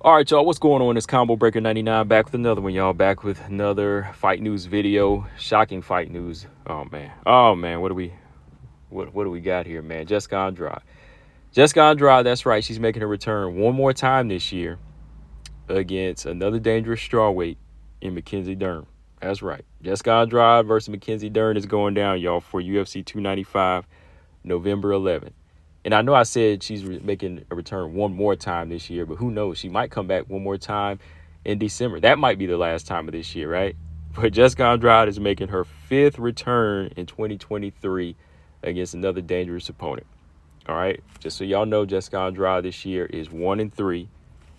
All right, y'all, what's going on? It's Combo Breaker 99 back with another one, y'all. Back with another fight news video. Shocking fight news. Oh man. Oh man, what do we got here, man? Jessica Andrade. Jessica Andrade, that's right. She's making a return one more time this year against another dangerous strawweight in Mackenzie Dern. That's right. Jessica Andrade versus Mackenzie Dern is going down, y'all, for UFC 295, November 11th. And I know I said she's making a return one more time this year, but who knows? She might come back one more time in December. That might be the last time of this year, right? But Jessica Andrade is making her fifth return in 2023 against another dangerous opponent. All right. Just so y'all know, Jessica Andrade this year is 1-3.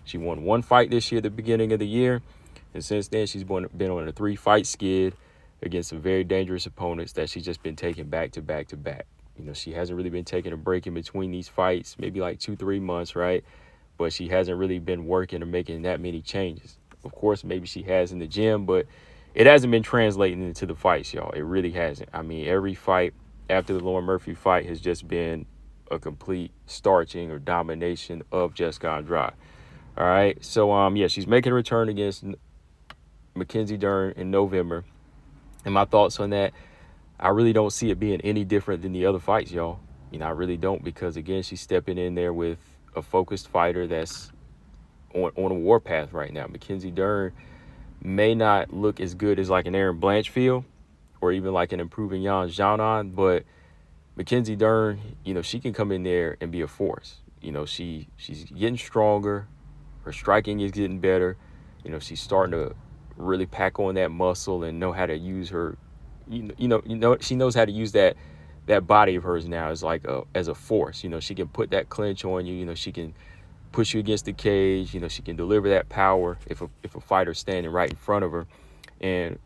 She won one fight this year at the beginning of the year. And since then, she's been on a 3-fight skid against some very dangerous opponents that she's just been taking back to back to back. You know, she hasn't really been taking a break in between these fights, maybe like 2-3 months, right? But she hasn't really been working or making that many changes. Of course, maybe she has in the gym, but it hasn't been translating into the fights, y'all. It really hasn't. I mean, every fight after the Lauren Murphy fight has just been a complete starching or domination of Jessica Andrade. All right. So, yeah, she's making a return against Mackenzie Dern in November. And my thoughts on that, I really don't see it being any different than the other fights, y'all. You know, I really don't, because, again, she's stepping in there with a focused fighter that's on a warpath right now. Mackenzie Dern may not look as good as like an Aaron Blanchfield or even like an improving Jan Janon, but Mackenzie Dern, you know, she can come in there and be a force. You know, she's getting stronger. Her striking is getting better. You know, she's starting to really pack on that muscle and know how to use her. She knows how to use that body of hers now as like as a force. You know, she can put that clinch on you. You know, she can push you against the cage. You know, she can deliver that power if a fighter's standing right in front of her. And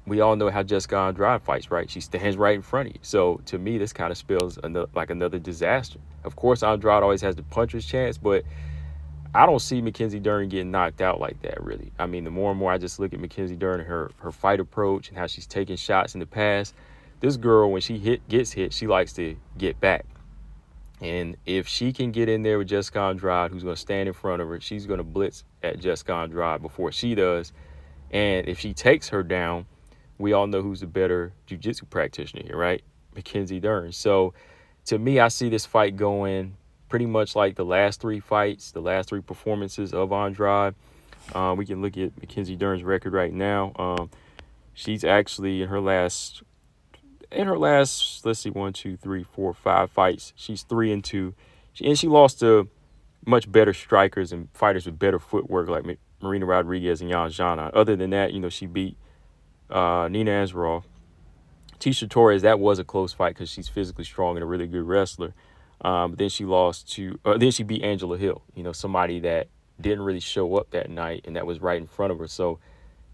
we all know how Jessica Andrade fights, right? She stands right in front of you. So to me, this kind of spells another disaster. Of course, Andrade always has the puncher's chance, but I don't see Mackenzie Dern getting knocked out like that, really. I mean, the more and more I just look at Mackenzie Dern and her fight approach and how she's taken shots in the past, this girl, when she gets hit, she likes to get back. And if she can get in there with Jessica Andrade, who's going to stand in front of her, she's going to blitz at Jessica Andrade before she does. And if she takes her down, we all know who's the better jiu-jitsu practitioner here, right? Mackenzie Dern. So to me, I see this fight going pretty much like the last three fights, the last three performances of Andrade. We can look at Mackenzie Dern's record right now. She's actually in her last, let's see, 1, 2, 3, 4, 5 fights, she's 3-2. And she lost to much better strikers and fighters with better footwork like Marina Rodriguez and Jan Jana. Other than that, you know, she beat Nina Ansaroff. Tisha Torres, that was a close fight because she's physically strong and a really good wrestler. But then she then she beat Angela Hill, you know, somebody that didn't really show up that night and that was right in front of her. So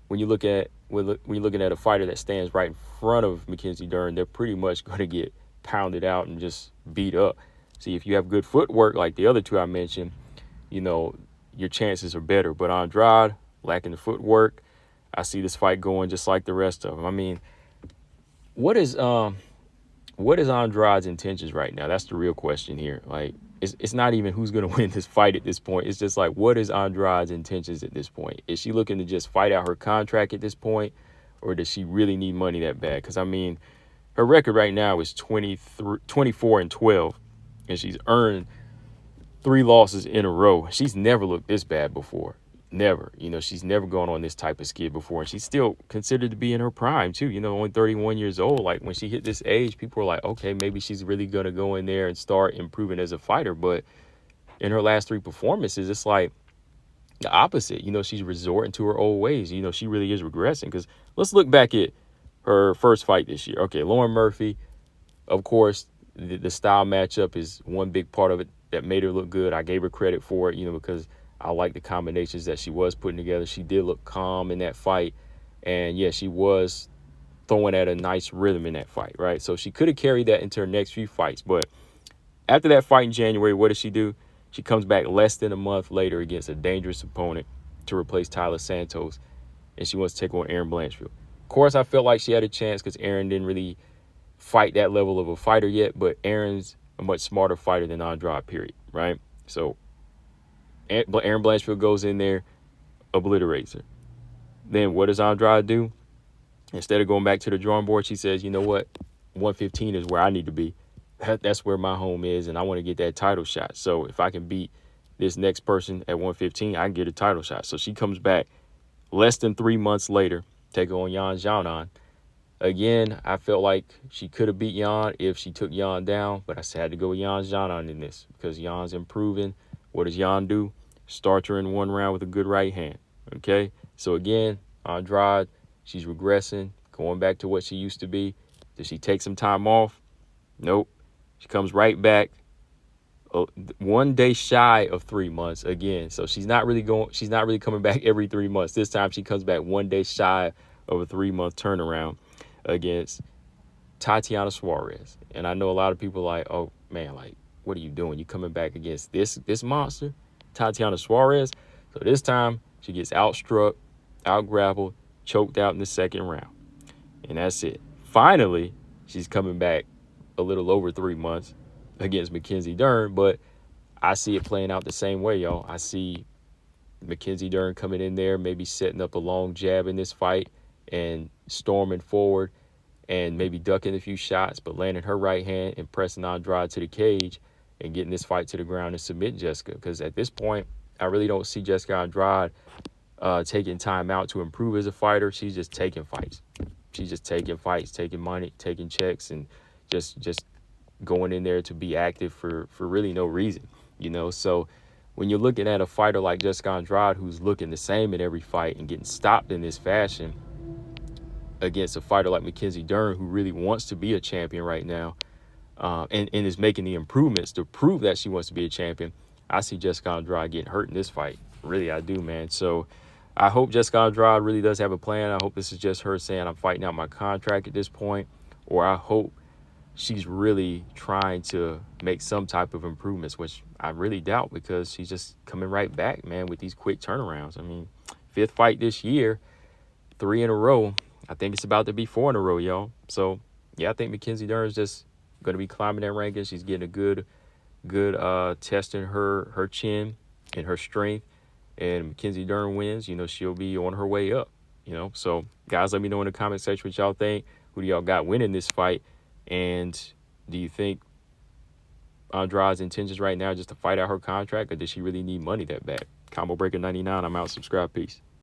when you're looking at a fighter that stands right in front of Mackenzie Dern, they're pretty much going to get pounded out and just beat up. See, if you have good footwork like the other two I mentioned, you know, your chances are better. But Andrade, lacking the footwork, I see this fight going just like the rest of them. I mean, what is Andrade's intentions right now? That's the real question here. Like, it's not even who's going to win this fight at this point. It's just like, what is Andrade's intentions at this point? Is she looking to just fight out her contract at this point, or does she really need money that bad? Because, I mean, her record right now is 24-12, and she's earned 3 losses in a row. She's never looked this bad before. Never. You know, she's never gone on this type of skid before. And she's still considered to be in her prime, too. You know, only 31 years old. Like, when she hit this age, people are like, okay, maybe she's really going to go in there and start improving as a fighter. But in her last 3 performances, it's like the opposite. You know, she's resorting to her old ways. You know, she really is regressing. Because let's look back at her first fight this year. Okay, Lauren Murphy, of course, the style matchup is one big part of it that made her look good. I gave her credit for it, you know, because I like the combinations that she was putting together. She did look calm in that fight. And, yeah, she was throwing at a nice rhythm in that fight, right? So she could have carried that into her next few fights. But after that fight in January, what does she do? She comes back less than a month later against a dangerous opponent to replace Tyler Santos, and she wants to take on Erin Blanchfield. Of course, I felt like she had a chance because Erin didn't really fight that level of a fighter yet, but Erin's a much smarter fighter than Andrade, period, right? So Aaron Blanchfield goes in there, obliterates her. Then what does Andrade do? Instead of going back to the drawing board, she says, you know what? 115 is where I need to be. That's where my home is, and I want to get that title shot. So if I can beat this next person at 115, I can get a title shot. So she comes back less than 3 months later, take on Yan Xiaonan. Again, I felt like she could have beat Yan if she took Yan down, but I had to go with Yan Xiaonan in this because Yan's improving. What does Yan do? Start her in one round with a good right hand. Okay? So again, Andrade, she's regressing, going back to what she used to be. Does she take some time off? Nope. She comes right back 1 day shy of 3 months again. So she's not really coming back every 3 months. This time she comes back 1 day shy of a 3-month turnaround against Tatiana Suarez. And I know a lot of people are like, oh man, like, what are you doing? You coming back against this monster, Tatiana Suarez? So this time she gets outstruck, out-grappled, choked out in the second round. And that's it. Finally, she's coming back a little over 3 months against Mackenzie Dern, but I see it playing out the same way, y'all. I see Mackenzie Dern coming in there, maybe setting up a long jab in this fight and storming forward and maybe ducking a few shots, but landing her right hand and pressing Andrade to the cage and getting this fight to the ground and submitting Jessica. Because at this point, I really don't see Jessica Andrade taking time out to improve as a fighter. She's just taking fights. She's just taking fights, taking money, taking checks, and just going in there to be active for really no reason, you know? So when you're looking at a fighter like Jessica Andrade, who's looking the same in every fight and getting stopped in this fashion against a fighter like Mackenzie Dern, who really wants to be a champion right now, and is making the improvements to prove that she wants to be a champion, I see Jessica Andrade getting hurt in this fight. Really, I do, man. So I hope Jessica Andrade really does have a plan. I hope this is just her saying I'm fighting out my contract at this point, or I hope she's really trying to make some type of improvements, which I really doubt because she's just coming right back, man, with these quick turnarounds. I mean, 5th fight this year, 3 in a row. I think it's about to be 4 in a row, y'all. So, yeah, I think Mackenzie Dern is just going to be climbing that ranking. She's getting a good testing her chin and her strength. And Mackenzie Dern wins, you know, she'll be on her way up, you know. So, guys, let me know in the comment section what y'all think. Who do y'all got winning this fight? And do you think Andrade's intentions right now just to fight out her contract, or does she really need money that bad? Combo Breaker 99, I'm out. Subscribe. Peace.